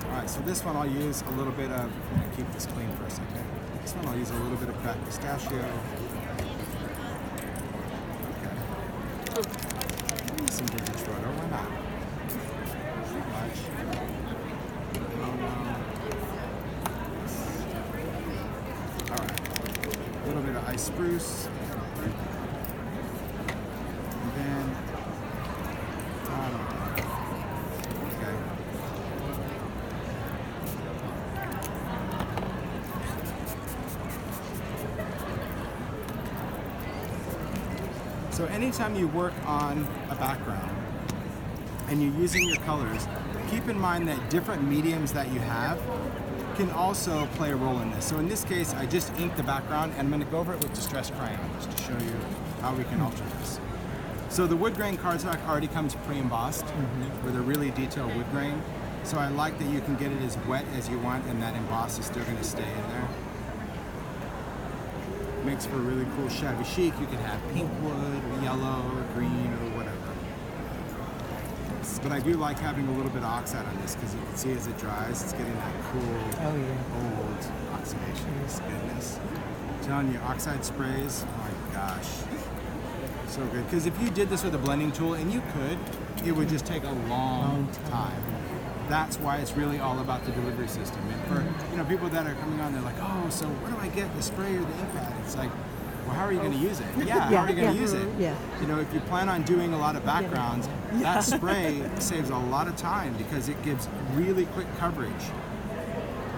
Alright, so this one I'll use a little bit of, keep this clean for a second. This one I'll use a little bit of cracked pistachio. Okay. Some vintage photo, why not? Not much. Alright. A little bit of ice spruce. And then, okay. So anytime you work on a background and you're using your colors, keep in mind that different mediums that you have can also play a role in this. So in this case, I just inked the background and I'm going to go over it with distress crayon just to show you how we can alter this. So the wood grain cardstock already comes pre-embossed with a really detailed wood grain. So I like that you can get it as wet as you want and that emboss is still going to stay in there. Makes for a really cool shabby chic. You could have pink wood, or yellow, or green, or whatever. But I do like having a little bit of oxide on this because you can see as it dries, it's getting that cool, old oxidation. Goodness. I'm telling you, oxide sprays, oh my gosh. So good. Because if you did this with a blending tool, and you could, it would just take a long time. That's why it's really all about the delivery system. And for people that are coming on, they're like, oh, so where do I get the spray or the ink pad? It's like, well, how are you going to use it? Yeah, how are you going to use it? Yeah. If you plan on doing a lot of backgrounds, that spray saves a lot of time because it gives really quick coverage.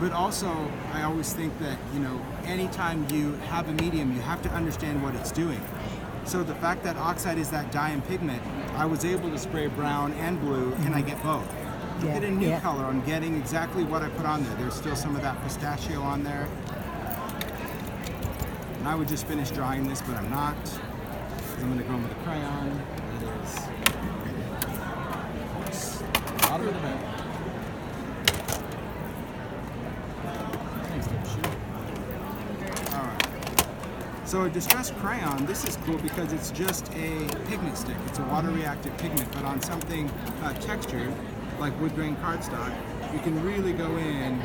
But also, I always think that, anytime you have a medium, you have to understand what it's doing. So the fact that Oxide is that dye and pigment, I was able to spray brown and blue, and I get both. Get a new color. I'm getting exactly what I put on there. There's still some of that pistachio on there. And I would just finish drying this, but I'm not. I'm going to go in with a crayon. It is bottom of the bag. Alright. So a distressed crayon, this is cool because it's just a pigment stick. It's a water reactive pigment, but on something textured, like wood grain cardstock, you can really go in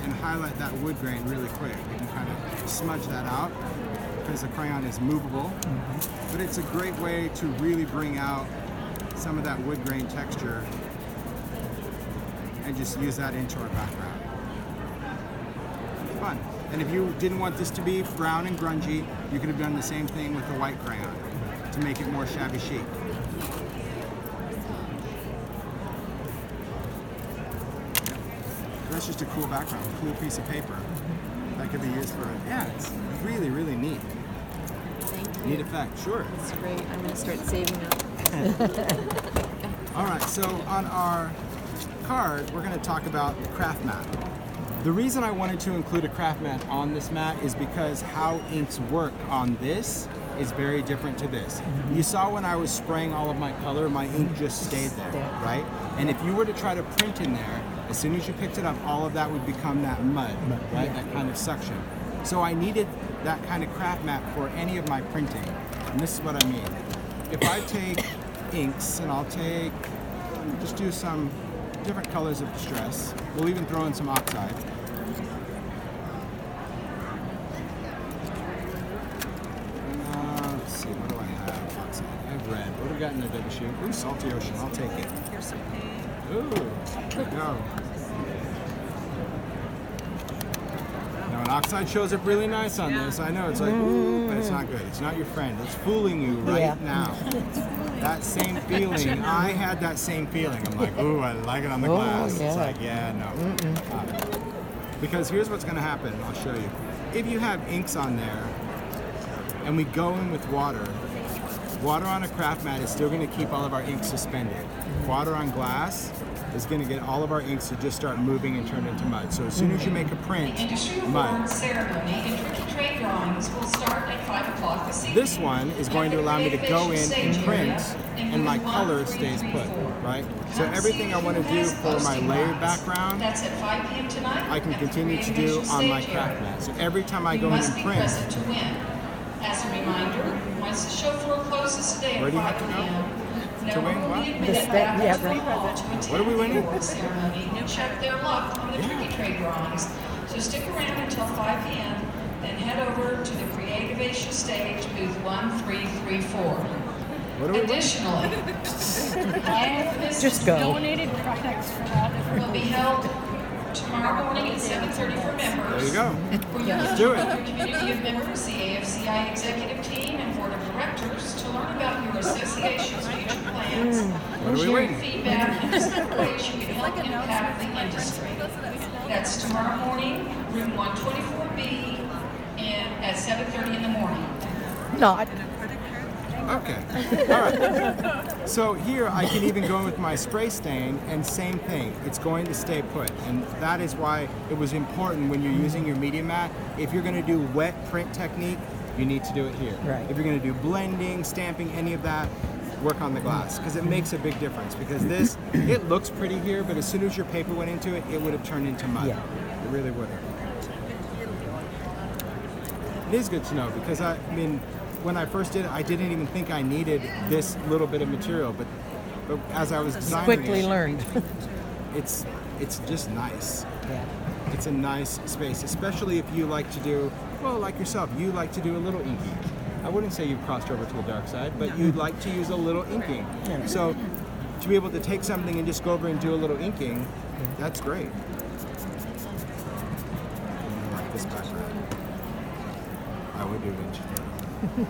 and highlight that wood grain really quick. You can kind of smudge that out because the crayon is movable, but it's a great way to really bring out some of that wood grain texture and just use that into our background. Fun. And if you didn't want this to be brown and grungy, you could have done the same thing with the white crayon to make it more shabby chic. That's just a cool background, a cool piece of paper that could be used for, it's really, really neat. Thank you. Neat effect, sure. That's great. I'm going to start saving up. All right, so on our card, we're going to talk about the craft mat. The reason I wanted to include a craft mat on this mat is because how inks work on this is very different to this. You saw when I was spraying all of my color, my ink just stayed there, right? And if you were to try to print in there, as soon as you picked it up, all of that would become that mud, right? That kind of suction. So I needed that kind of craft mat for any of my printing. And this is what I mean. If I take inks, and I'll just do some different colors of distress. We'll even throw in some oxide. Let's see, what do I have? Oxide. I have red. What do we got in the double shoot? Ooh, salty ocean. I'll take it. Here's some paint. Ooh, there we go. Now, an oxide shows up really nice on this. I know, it's like, ooh, but it's not good. It's not your friend. It's fooling you right now. That same feeling, I had that same feeling. I'm like, ooh, I like it on the glass. It's like, yeah, no. Because here's what's going to happen. I'll show you. If you have inks on there, and we go in with water on a craft mat is still going to keep all of our ink suspended. Water on glass is going to get all of our inks to just start moving and turn into mud. So as soon as you make a print, mud. Ceremony and tricky trade drawings will start at 5 o'clock this evening. This one is going to allow me to go in and print, and my color stays put, right? So everything I want to do for my layered background, That's at 5 p.m. tonight. I can continue to do on my craft mat. So every time I go in and print, present to win. As a reminder, once the show floor closes today Where at do you have 5 to go? p.m., No To win one will what? be admitted The back yeah, into the right. hall to attend What are we winning? the award ceremony and check their luck on the tricky trade drawings. So stick around until 5 p.m., then head over to the Creativation stage, booth 1334. What are we winning? Additionally, all of this Just go. Donated products for that. will be held tomorrow morning at 7:30 for members. There you go. For you Let's to do join it. your community of members, the AFCI executive team, and board of directors to learn about your association's future plans, What are we share waiting? feedback, and discover ways you can help impact the industry. That's tomorrow morning, room 124B, and at 7:30 in the morning. Not. Okay. All right. So here I can even go in with my spray stain, and same thing. It's going to stay put, and that is why it was important when you're using your media mat. If you're going to do wet print technique, you need to do it here. Right. If you're going to do blending, stamping, any of that, work on the glass, because it makes a big difference. Because this, it looks pretty here, but as soon as your paper went into it, it would have turned into mud. Yeah. It really would have. It is good to know, because I mean, when I first did it, I didn't even think I needed this little bit of material, but as I was designing Quickly it, learned. it's just nice. Yeah. It's a nice space, especially if you like to do, well, like yourself, you like to do a little inking. I wouldn't say you've crossed over to the dark side, but you'd like to use a little inking. Yeah. So to be able to take something and just go over and do a little inking, that's great. I like this background. I would do it.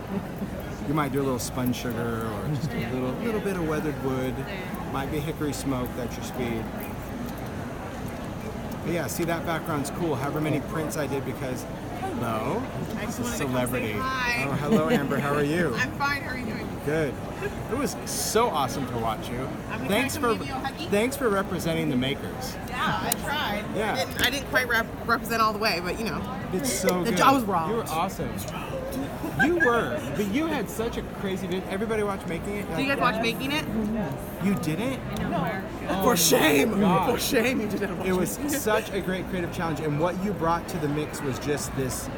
You might do a little spun sugar or just a little bit of weathered wood. Might be hickory smoke, that's your speed. But yeah, see, that background's cool. However many prints I did, because hello, it's a celebrity. Hi. Oh, hello, Amber. How are you? I'm fine. How are you doing? Good. It was so awesome to watch you. I'm Thanks gonna for give you a huggy. thanks for representing the makers. Yeah, I tried. Yeah. I didn't quite represent all the way, but you know. It's so good. I was wrong. You were awesome. You were, but you had such a crazy video. Everybody watched Making It? Do you guys watch Making It? You didn't? Oh For shame. my gosh. For shame, you didn't watch It was such a great creative challenge, and what you brought to the mix was just this.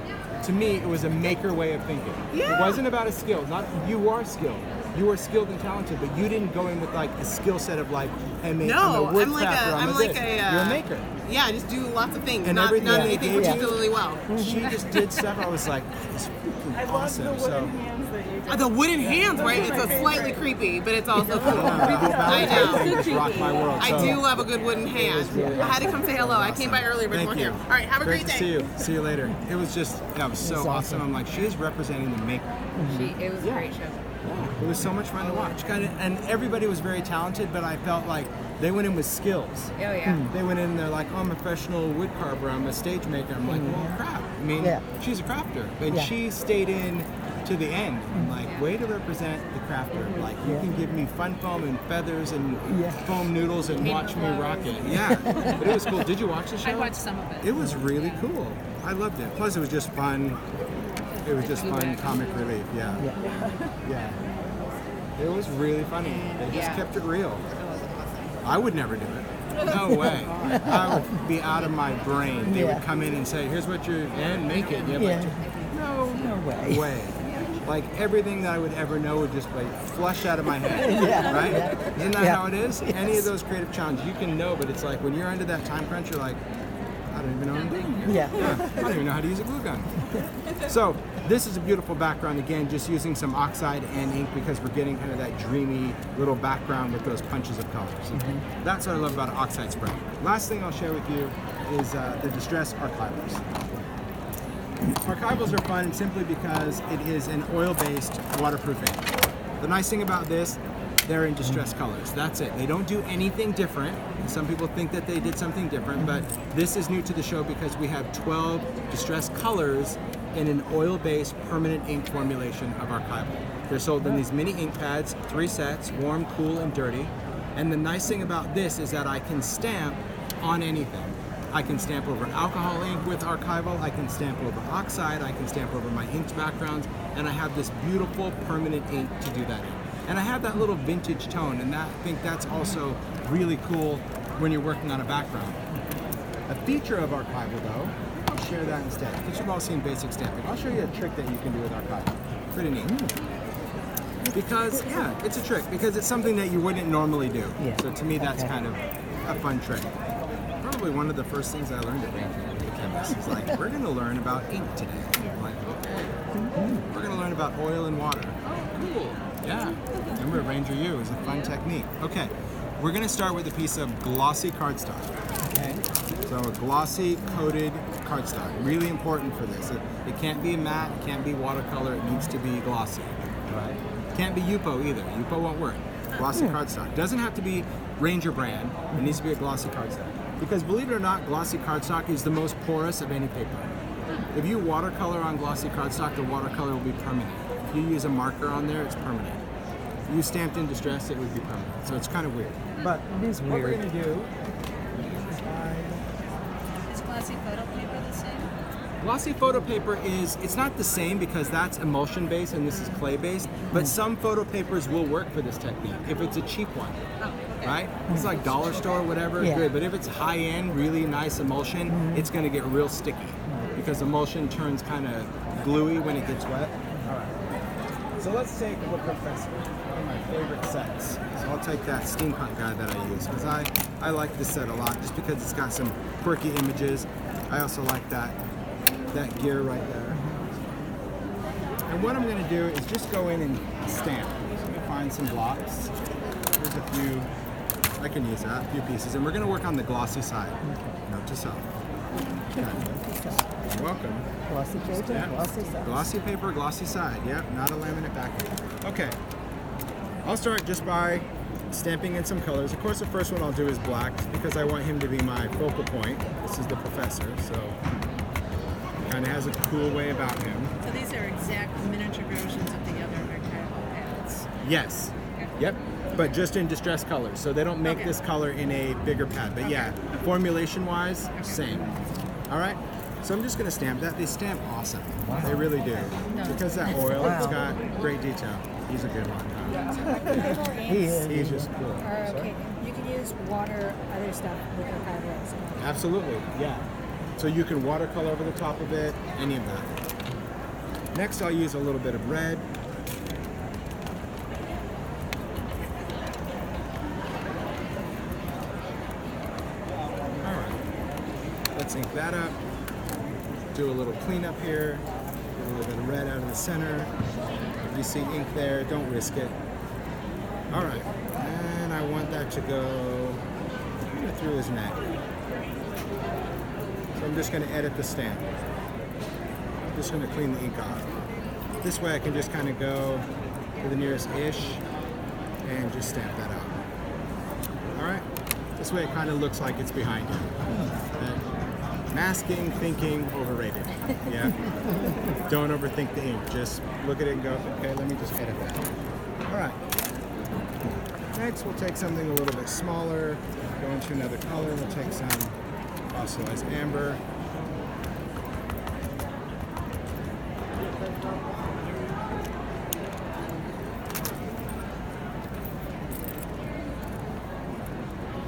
To me, it was a maker way of thinking. Yeah. It wasn't about a skill. Not you are skilled. You are skilled and talented, but you didn't go in with like a skill set of like, hey, I'm No, a wood I'm like crafter, a- I'm I'm a like this. a, You're a maker. Yeah, I just do lots of things. And not everything not they anything gave you- particularly well. She just did stuff. I was like, it's freaking awesome. So. The wooden hands, right? It's a slightly creepy, but it's also cool. I It know. just rocked my world. I So, do love a good wooden hand. really I had to come say hello. I came by earlier, but you Thank weren't you. here. All right, have a great to day. see you. See you later. It was just, yeah, it was so It's awesome. awesome. I'm like, she is representing the maker. It was a great show. It was so much fun to watch. And everybody was very talented, but I felt like they went in with skills. Oh yeah. They went in there like, oh, I'm a professional wood carver, I'm a stage maker. I'm like, well, crap. I mean, Yeah. she's a crafter. And Yeah. she stayed in to the end. I'm like, way to represent the crafter. Like, you can give me fun foam and feathers and Yeah. foam noodles and watch me rock it. Yeah, but it was cool. Did you watch the show? I watched some of it. It was really cool. I loved it. Plus, it was just fun. It was just fun comic relief. Yeah. Yeah. It was really funny. They just Yeah. kept it real. I would never do it. No way. I would be out of my brain. They Yeah. would come in and say, here's what you're, and make it. You have Yeah. like, No way. way. Like everything that I would ever know would just like flush out of my head, Yeah, right? yeah. Isn't that Yeah. how it is? Any Yes. of those creative challenges, you can know, but it's like when you're under that time crunch, you're like, I don't even know what I'm doing here. Yeah. I don't even know how to use a glue gun. So this is a beautiful background, again, just using some oxide and ink because we're getting kind of that dreamy little background with those punches of colors. That's what I love about oxide spray. Last thing I'll share with you is the Distress Archivals. Archivals are fun simply because it is an oil-based waterproof ink. The nice thing about this, they're in distress colors. That's it. They don't do anything different. Some people think that they did something different, but this is new to the show because we have 12 distress colors in an oil-based permanent ink formulation of archival. They're sold in these mini ink pads, 3 sets, warm, cool, and dirty. And the nice thing about this is that I can stamp on anything. I can stamp over alcohol ink with archival, I can stamp over oxide, I can stamp over my inked backgrounds, and I have this beautiful permanent ink to do that in. And I have that little vintage tone, and I think that's also really cool when you're working on a background. A feature of archival though, I'll share that instead, because you've all seen basic stamping. I'll show you a trick that you can do with archival. Pretty neat. Because, yeah, it's a trick. Because it's something that you wouldn't normally do. Yeah. So to me, that's kind of a fun trick. Probably one of the first things I learned at Ranger Chemist is like, we're going to learn about ink today. I'm like, okay. We're going to learn about oil and water. Oh, cool. Yeah. Remember, Ranger U is a fun technique. Okay. We're going to start with a piece of glossy cardstock. Okay. So a glossy coated cardstock, really important for this. It can't be matte, it can't be watercolor, it needs to be glossy. Right. Can't be Yupo either. Yupo won't work. Glossy cardstock. Doesn't have to be Ranger brand. It needs to be a glossy cardstock. Because believe it or not, glossy cardstock is the most porous of any paper. If you watercolor on glossy cardstock, the watercolor will be permanent. If you use a marker on there, it's permanent. If you stamped in distress, it would be permanent. So it's kind of weird. But It is what we're weird. going to do Is glossy photo paper the same? glossy photo paper is, it's not the same because that's emulsion based and this is clay based, but some photo papers will work for this technique if it's a cheap one, right? It's like dollar store or whatever, it's Yeah. good. But if it's high end, really nice emulsion, it's gonna get real sticky because emulsion turns kind of gluey when it gets wet. All right. So let's take the Professor, one of my favorite sets. So I'll take that steampunk guide that I use because I like this set a lot just because it's got some quirky images. I also like that gear right there. And what I'm going to do is just go in and stamp. So I'm going to find some blocks. There's a few, I can use that, a few pieces. And we're going to work on the glossy side. Note to self. Okay. You're welcome. Glossy paper, Yeah. glossy side. Glossy paper, glossy side. Yep, not a laminate backing. Okay. I'll start just by stamping in some colors. Of course, the first one I'll do is black because I want him to be my focal point. This is the Professor, so kind of has a cool way about him. So these are exact miniature versions of the other rectangle pads. Yes. Yep. But just in distress colors. So they don't make Okay. this color in a bigger pad. But yeah, formulation wise, same. All right. So I'm just going to stamp that. They stamp awesome. They really do. Because that oil, it's got great detail. He's a good one. He is. He's just cool. Or, okay, you can use water, other stuff with archival as well. Absolutely. Yeah. So you can watercolor over the top of it, any of that. Next, I'll use a little bit of red. All right. Let's ink that up. Do a little cleanup here. Get a little bit of red out of the center. If you see ink there, don't risk it. All right. And I want that to go kind of through his neck. So I'm just going to edit the stamp. I'm just going to clean the ink off. This way I can just kind of go to the nearest ish and just stamp that out. All right. This way it kind of looks like it's behind you. Okay. Masking, thinking, overrated. Yeah. Don't overthink the ink. Just look at it and go, okay, let me just edit that. All right. Next, we'll take something a little bit smaller, go into another color. We'll take some fossilized amber.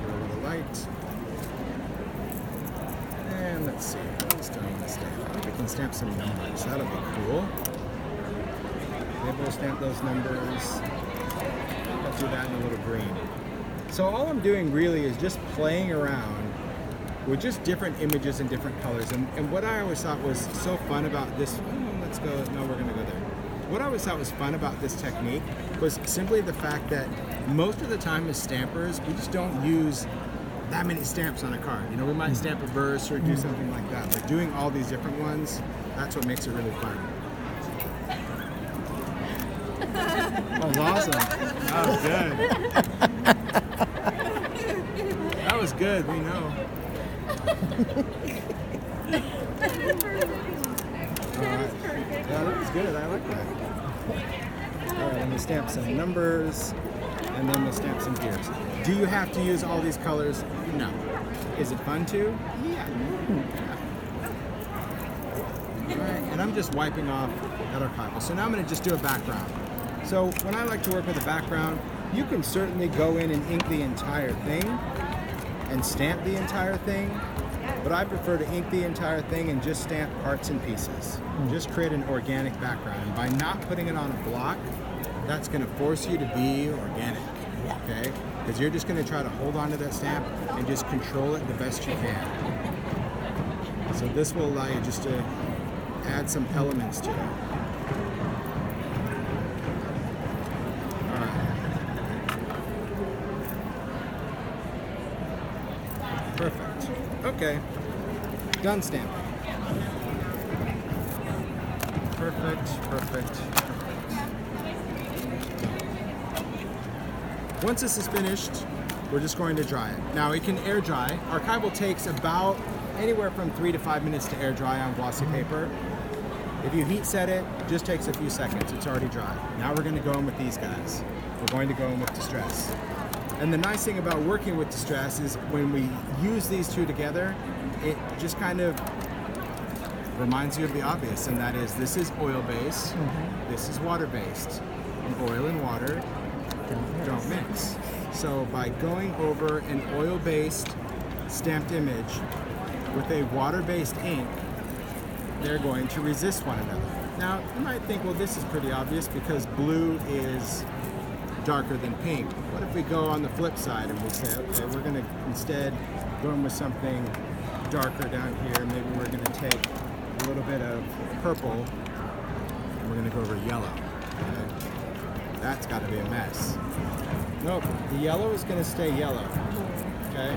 Go with the light. And let's see, what's done on this stamp? We can stamp some numbers. That'll be cool. Maybe we'll stamp those numbers. I'll do that in a little green. So all I'm doing really is just playing around with just different images and different colors. And what I always thought was so fun about this, let's go, no, we're gonna go there. What I always thought was fun about this technique was simply the fact that most of the time as stampers, we just don't use that many stamps on a card. You know, we might stamp a verse or do something like that, but doing all these different ones, that's what makes it really fun. That was awesome. That was good. That was good, we know. Alright. Yeah, that was good. I like that. Alright, let me stamp some numbers and then we'll stamp some gears. Do you have to use all these colors? No. Is it fun to? Yeah. Alright, and I'm just wiping off that archival. So now I'm going to just do a background. So when I like to work with a background, you can certainly go in and ink the entire thing and stamp the entire thing, but I prefer to ink the entire thing and just stamp parts and pieces. Just create an organic background. And by not putting it on a block, that's going to force you to be organic, okay? Because you're just going to try to hold on to that stamp and just control it the best you can. So this will allow you just to add some elements to it. All right. Perfect. Okay. Done stamping. Perfect. Once this is finished, we're just going to dry it. Now it can air dry. Archival takes about anywhere from 3 to 5 minutes to air dry on glossy paper. If you heat set it, it just takes a few seconds. It's already dry. Now we're going to go in with these guys. We're going to go in with Distress. And the nice thing about working with Distress is when we use these two together, it just kind of reminds you of the obvious, and that is this is oil-based, this is water-based, and oil and water don't mix. So by going over an oil-based stamped image with a water-based ink, they're going to resist one another. Now, you might think, well, this is pretty obvious because blue is darker than pink. What if we go on the flip side and we say, okay, we're going to instead go in with something darker down here. Maybe we're going to take a little bit of purple and we're going to go over yellow. Okay? That's got to be a mess. Nope, the yellow is going to stay yellow, okay?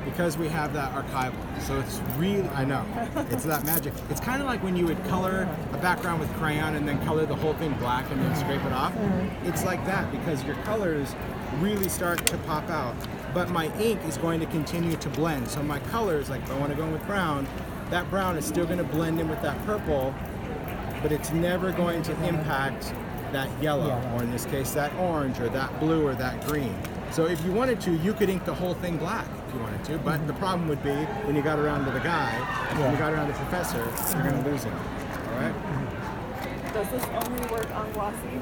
Because we have that archival. So it's really, I know, it's that magic. It's kind of like when you would color a background with crayon and then color the whole thing black and then scrape it off. It's like that because your colors really start to pop out. But my ink is going to continue to blend. So my colors, like if I want to go in with brown, that brown is still going to blend in with that purple, but it's never going to impact that yellow, or in this case, that orange, or that blue, or that green. So if you wanted to, you could ink the whole thing black if you wanted to, but the problem would be when you got around to the guy, when you got around to the professor, you're going to lose him, all right? Does this only work on glossy?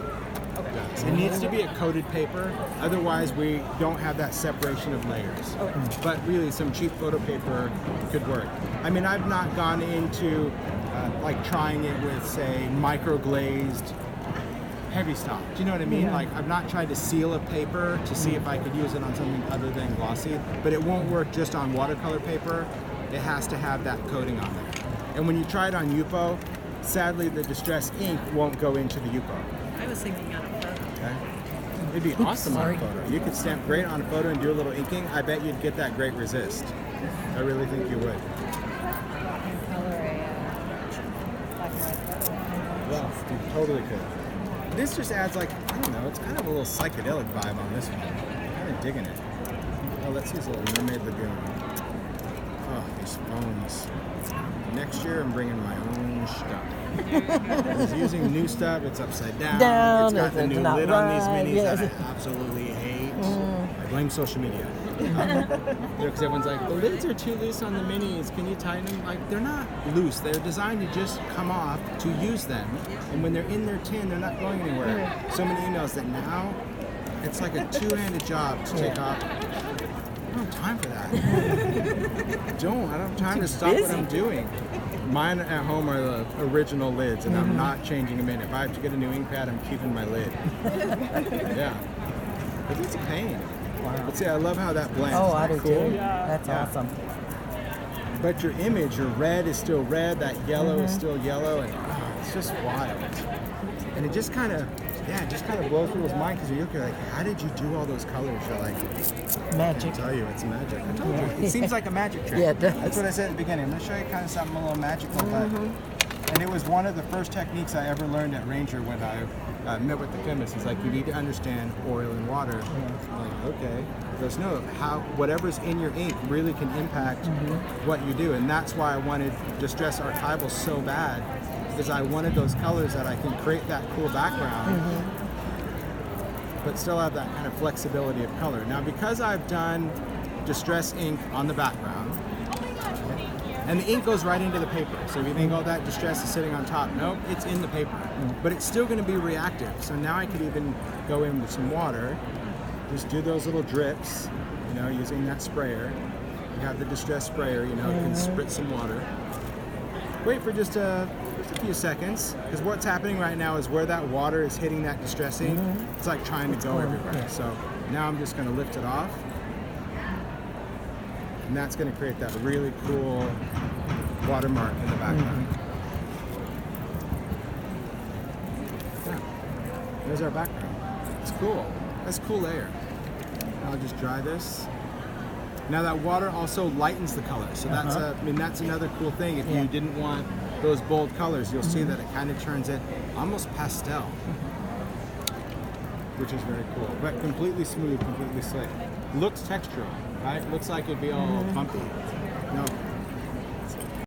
Okay. It needs to be a coated paper, otherwise we don't have that separation of layers. But really, some cheap photo paper could work. I mean, I've not gone into like trying it with, say, micro-glazed heavy stock. Do you know what I mean? Like, I've not tried to seal a paper to see if I could use it on something other than glossy, but it won't work just on watercolor paper. It has to have that coating on there. And when you try it on Yupo, sadly, the Distress ink won't go into the Yupo. I was thinking on a photo. Okay? It'd be awesome on a photo. You could stamp great on a photo and do a little inking. I bet you'd get that great resist. I really think you would. Color a black and white photo. Well, you totally could. This just adds, like, I don't know, it's kind of a little psychedelic vibe on this one. I'm kind of digging it. Oh, let's use a little Mermaid Lagoon. Oh, these phones. Next year, I'm bringing my own stuff. I was using new stuff. It's upside down. It's got the new lid on these minis that I absolutely hate. I blame social media. Because everyone's like, the lids are too loose on the minis. Can you tighten them? Like, they're not loose. They're designed to just come off to use them. And when they're in their tin, they're not going anywhere. So many emails that now it's like a two-handed job to take off. I don't have time for that. I don't have time to stop what I'm doing. Mine at home are the original lids, and I'm not changing them in. If I have to get a new ink pad, I'm keeping my lid. Yeah. But it's a pain. Wow. But see, I love how that blends. Oh, Isn't I that do cool? too. That's awesome. But your image, your red is still red, that yellow is still yellow, and it's just wild. And it just kind of, blows people's mind because you look at like, how did you do all those colors? You're like, Magic. I tell you, it's magic. I told you, it seems like a magic trick. Yeah, it does. That's what I said at the beginning. I'm going to show you kind of something a little magical, but, and it was one of the first techniques I ever learned at Ranger when I met with the chemist. He's like, you need to understand oil and water. I'm like, okay. He goes, no, whatever's in your ink really can impact what you do. And that's why I wanted Distress Archival so bad, because I wanted those colors that I can create that cool background, but still have that kind of flexibility of color. Now, because I've done Distress ink on the background, and the ink goes right into the paper. So if you think all that Distress is sitting on top, nope, it's in the paper. But it's still going to be reactive. So now I could even go in with some water, just do those little drips, using that sprayer. You have the Distress sprayer, you can spritz some water. wait for just a few seconds, because what's happening right now is where that water is hitting that distressing, it's like trying to go everywhere. So now I'm just going to lift it off, and that's going to create that really cool watermark in the background. Yeah. There's our background. It's cool. That's a cool layer. I'll just dry this. Now that water also lightens the color, so that's that's another cool thing. If you didn't want those bold colors, you'll see that it kind of turns it almost pastel, which is very cool. But completely smooth, completely slick. Looks textural, right? Looks like it'd be all bumpy. No,